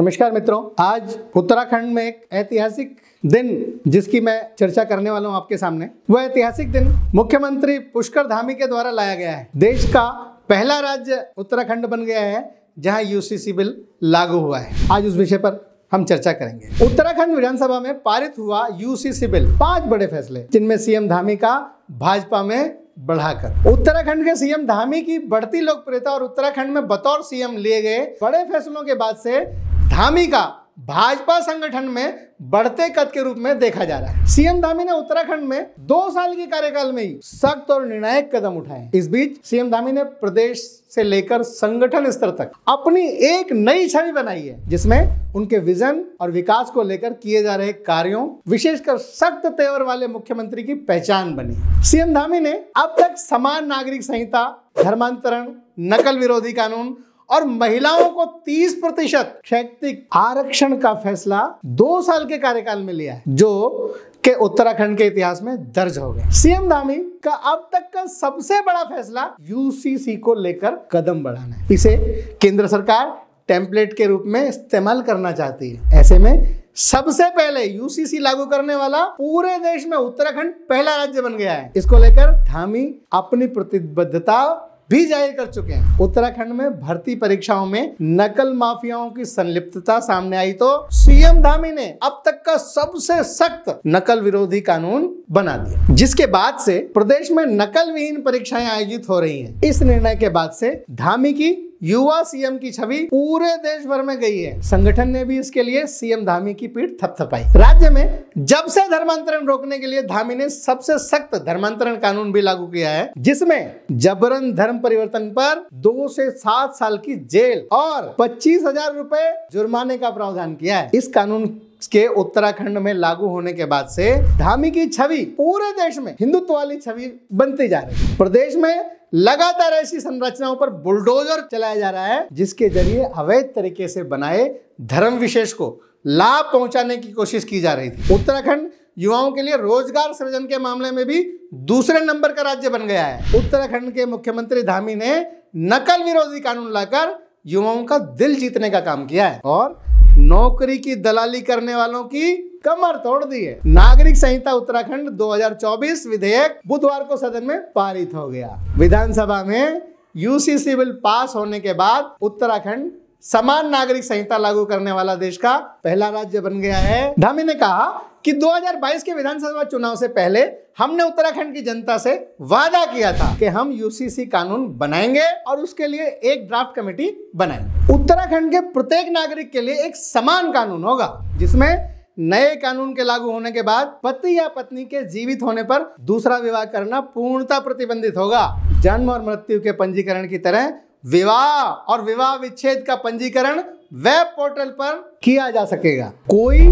नमस्कार मित्रों, आज उत्तराखंड में एक ऐतिहासिक दिन जिसकी मैं चर्चा करने वाला हूं आपके सामने। वह ऐतिहासिक दिन मुख्यमंत्री पुष्कर धामी के द्वारा लाया गया है। देश का पहला राज्य उत्तराखंड बन गया है जहां यूसीसी बिल लागू हुआ है। आज उस विषय पर हम चर्चा करेंगे। उत्तराखंड विधानसभा में पारित हुआ यूसीसी बिल 5 बड़े फैसले, जिनमें सीएम धामी का भाजपा में बढ़ाकर। उत्तराखंड के सीएम धामी की बढ़ती लोकप्रियता और उत्तराखंड में बतौर सीएम लिए गए बड़े फैसलों के बाद से धामी का भाजपा संगठन में बढ़ते कद के रूप में देखा जा रहा है। सीएम धामी ने उत्तराखंड में 2 साल के कार्यकाल में ही सख्त और निर्णायक कदम उठाए। इस बीच सीएम धामी ने प्रदेश से लेकर संगठन स्तर तक अपनी एक नई छवि बनाई है, जिसमें उनके विजन और विकास को लेकर किए जा रहे कार्यों, विशेषकर सख्त तेवर वाले मुख्यमंत्री की पहचान बनी। सीएम धामी ने अब तक समान नागरिक संहिता, धर्मांतरण, नकल विरोधी कानून और महिलाओं को 30% शैक्षिक आरक्षण का फैसला 2 साल के कार्यकाल में लिया है, जो के उत्तराखंड के इतिहास में दर्ज हो गए। सीएम धामी का अब तक का सबसे बड़ा फैसला यूसीसी को लेकर कदम बढ़ाना है। इसे केंद्र सरकार टेम्पलेट के रूप में इस्तेमाल करना चाहती है। ऐसे में सबसे पहले यूसीसी लागू करने वाला पूरे देश में उत्तराखंड पहला राज्य बन गया है। इसको लेकर धामी अपनी प्रतिबद्धता भी जाहिर कर चुके हैं। उत्तराखंड में भर्ती परीक्षाओं में नकल माफियाओं की संलिप्तता सामने आई तो सीएम धामी ने अब तक का सबसे सख्त नकल विरोधी कानून बना दिया, जिसके बाद से प्रदेश में नकल विहीन परीक्षाएं आयोजित हो रही हैं। इस निर्णय के बाद से धामी की युवा सीएम की छवि पूरे देश भर में गई है। संगठन ने भी इसके लिए सीएम धामी की पीठ थपथपाई। राज्य में जब से धर्मांतरण रोकने के लिए धामी ने सबसे सख्त धर्मांतरण कानून भी लागू किया है, जिसमें जबरन धर्म परिवर्तन पर 2 से 7 साल की जेल और 25,000 रुपए जुर्माने का प्रावधान किया है। इस कानून के उत्तराखंड में लागू होने के बाद से धामी की छवि पूरे देश में हिंदुत्व वाली छवि बनती जा रही है। प्रदेश में लगातार ऐसी संरचनाओं पर बुलडोजर चलाया जा रहा है, जिसके जरिए अवैध तरीके से बनाए धर्म विशेष को लाभ पहुंचाने की कोशिश की जा रही थी। उत्तराखंड युवाओं के लिए रोजगार सृजन के मामले में भी दूसरे नंबर का राज्य बन गया है। उत्तराखंड के मुख्यमंत्री धामी ने नकल विरोधी कानून लाकर युवाओं का दिल जीतने का काम किया है और नौकरी की दलाली करने वालों की कमर तोड़ दी है। नागरिक संहिता उत्तराखंड 2024 विधेयक बुधवार को सदन में पारित हो गया। विधानसभा में यूसीसी बिल पास होने के बाद उत्तराखंड समान नागरिक संहिता लागू करने वाला देश का पहला राज्य बन गया है। धामी ने कहा कि 2022 के विधानसभा चुनाव से पहले हमने उत्तराखंड की जनता से वादा किया था कि हम यूसीसी कानून बनाएंगे और उसके लिए एक ड्राफ्ट कमेटी बनाएंगे। उत्तराखंड के प्रत्येक नागरिक के लिए एक समान कानून होगा, जिसमें नए कानून के लागू होने के बाद पति या पत्नी के जीवित होने पर दूसरा विवाह करना पूर्णतः प्रतिबंधित होगा। जन्म और मृत्यु के पंजीकरण की तरह विवाह और विवाह विच्छेद का पंजीकरण वेब पोर्टल पर किया जा सकेगा। कोई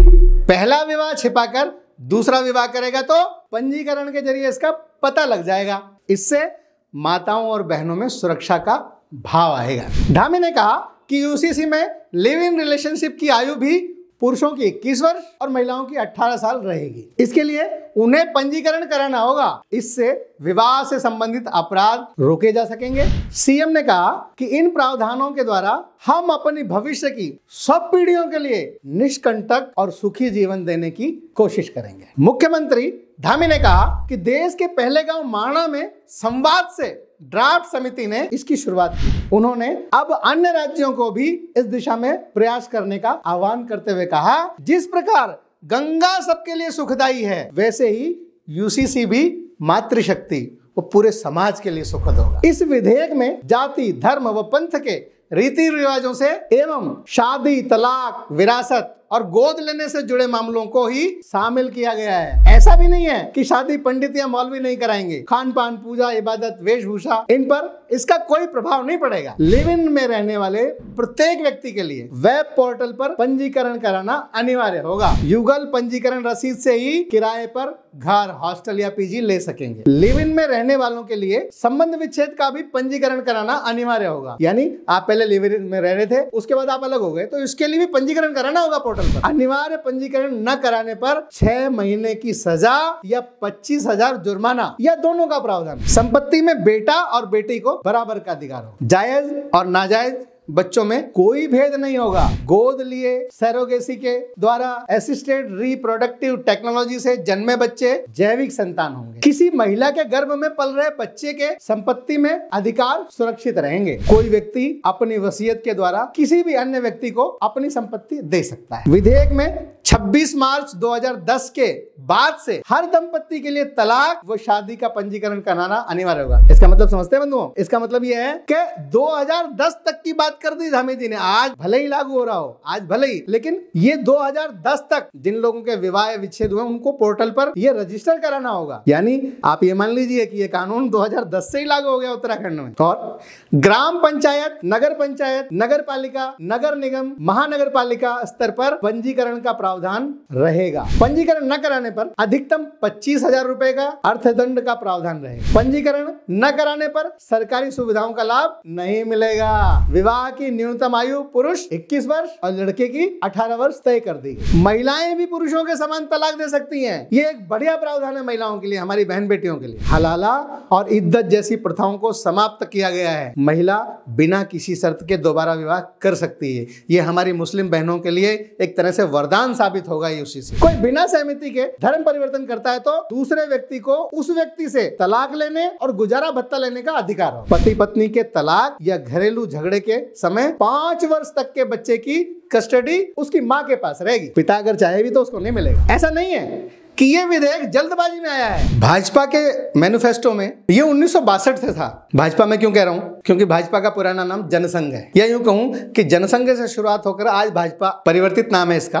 पहला विवाह छिपाकर दूसरा विवाह करेगा तो पंजीकरण के जरिए इसका पता लग जाएगा। इससे माताओं और बहनों में सुरक्षा का भाव आएगा। धामी ने कहा कि यूसीसी में लिव इन रिलेशनशिप की आयु भी पुरुषों की 21 वर्ष और महिलाओं की 18 साल रहेगी। इसके लिए उन्हें पंजीकरण कराना होगा। इससे विवाह से संबंधित अपराध रोके जा सकेंगे। सीएम ने कहा कि इन प्रावधानों के द्वारा हम अपनी भविष्य की सब पीढ़ियों के लिए निष्कंटक और सुखी जीवन देने की कोशिश करेंगे। मुख्यमंत्री धामी ने कहा कि देश के पहले गांव माणा में संवाद से ड्राफ्ट समिति ने इसकी शुरुआत की। उन्होंने अब अन्य राज्यों को भी इस दिशा में प्रयास करने का आह्वान करते हुए कहा, जिस प्रकार गंगा सबके लिए सुखदायी है, वैसे ही यूसीसी भी मातृशक्ति वो पूरे समाज के लिए सुखद होगा। इस विधेयक में जाति, धर्म व पंथ के रीति रिवाजों से एवं शादी, तलाक, विरासत और गोद लेने से जुड़े मामलों को ही शामिल किया गया है। ऐसा भी नहीं है कि शादी पंडित या मौलवी नहीं कराएंगे। खान पान, पूजा, इबादत, वेशभूषा, इन पर इसका कोई प्रभाव नहीं पड़ेगा। लिव इन में रहने वाले प्रत्येक व्यक्ति के लिए वेब पोर्टल पर पंजीकरण कराना अनिवार्य होगा। युगल पंजीकरण रसीद से ही किराए पर घर, हॉस्टल या पीजी ले सकेंगे। लिव इन में रहने वालों के लिए संबंध विच्छेद का भी पंजीकरण कराना अनिवार्य होगा। यानी आप पहले लिव इन में रह रहे थे, उसके बाद आप अलग हो गए, तो इसके लिए भी पंजीकरण कराना होगा पोर्टल पर। अनिवार्य पंजीकरण न कराने पर 6 महीने की सजा या 25,000 जुर्माना या दोनों का प्रावधान। संपत्ति में बेटा और बेटी को बराबर का अधिकार हो। जायज और नाजायज बच्चों में कोई भेद नहीं होगा। गोद लिए सरोगेसी के द्वारा असिस्टेड रिप्रोडक्टिव टेक्नोलॉजी से जन्मे बच्चे जैविक संतान होंगे। किसी महिला के गर्भ में पल रहे बच्चे के संपत्ति में अधिकार सुरक्षित रहेंगे। कोई व्यक्ति अपनी वसीयत के द्वारा किसी भी अन्य व्यक्ति को अपनी संपत्ति दे सकता है। विधेयक में 26 मार्च 2010 के बाद से हर दंपत्ति के लिए तलाक व शादी का पंजीकरण कराना अनिवार्य होगा। इसका मतलब समझते हैं बंधुओं? इसका मतलब यह है कि 2010 तक की बात कर दी धामी जी ने। आज भले ही लागू हो रहा हो, आज भले ही, लेकिन ये 2010 तक जिन लोगों के विवाह विच्छेद हुए उनको पोर्टल पर ये रजिस्टर कराना होगा। यानी आप ये मान लीजिए कि ये कानून 2010 से ही लागू हो गया उत्तराखंड में। और ग्राम पंचायत, नगर पालिका, नगर निगम, महानगर पालिका स्तर पर पंजीकरण का प्रावधान रहेगा। पंजीकरण न कराने पर अधिकतम 25,000 रुपए का अर्थदंड का प्रावधान रहेगा। पंजीकरण न कराने पर सरकारी सुविधाओं का लाभ नहीं मिलेगा। विवाह की न्यूनतम आयु पुरुष 21 वर्ष और लड़के की 18 वर्ष तय कर दी गई। महिलाएं भी पुरुषों के समान तलाक दे सकती हैं। ये एक बढ़िया प्रावधान है महिलाओं के लिए, हमारी बहन बेटियों के लिए। हलाला और इद्दत जैसी प्रथाओं को समाप्त किया गया है। महिला बिना किसी शर्त के दोबारा विवाह कर सकती है। ये हमारी मुस्लिम बहनों के लिए एक तरह से वरदान साबित होगा। ये उसी से कोई बिना सहमति के धर्म परिवर्तन करता है तो दूसरे व्यक्ति को उस व्यक्ति से तलाक लेने और गुजारा भत्ता लेने का अधिकार हो। पति पत्नी के तलाक या घरेलू झगड़े के समय 5 वर्ष तक के बच्चे की कस्टडी उसकी माँ के पास रहेगी। पिता अगर चाहे भी तो उसको नहीं मिलेगा। ऐसा नहीं है कि ये विधेयक जल्दबाजी में आया है। भाजपा के मैनिफेस्टो में ये 1962 से था। भाजपा में क्यों कह रहा हूँ? क्योंकि भाजपा का पुराना नाम जनसंघ है, या यूं कहूं कि जनसंघ से शुरुआत होकर आज भाजपा परिवर्तित नाम है इसका।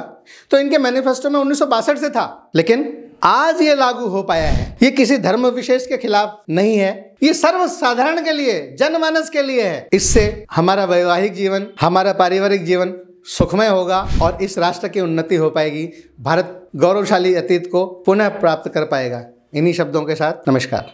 तो इनके मैनिफेस्टो में 1962 से था, लेकिन आज ये लागू हो पाया है। ये किसी धर्म विशेष के खिलाफ नहीं है, ये सर्वसाधारण के लिए, जनमानस के लिए है। इससे हमारा वैवाहिक जीवन, हमारा पारिवारिक जीवन सुखमय होगा और इस राष्ट्र की उन्नति हो पाएगी। भारत गौरवशाली अतीत को पुनः प्राप्त कर पाएगा। इन्हीं शब्दों के साथ नमस्कार।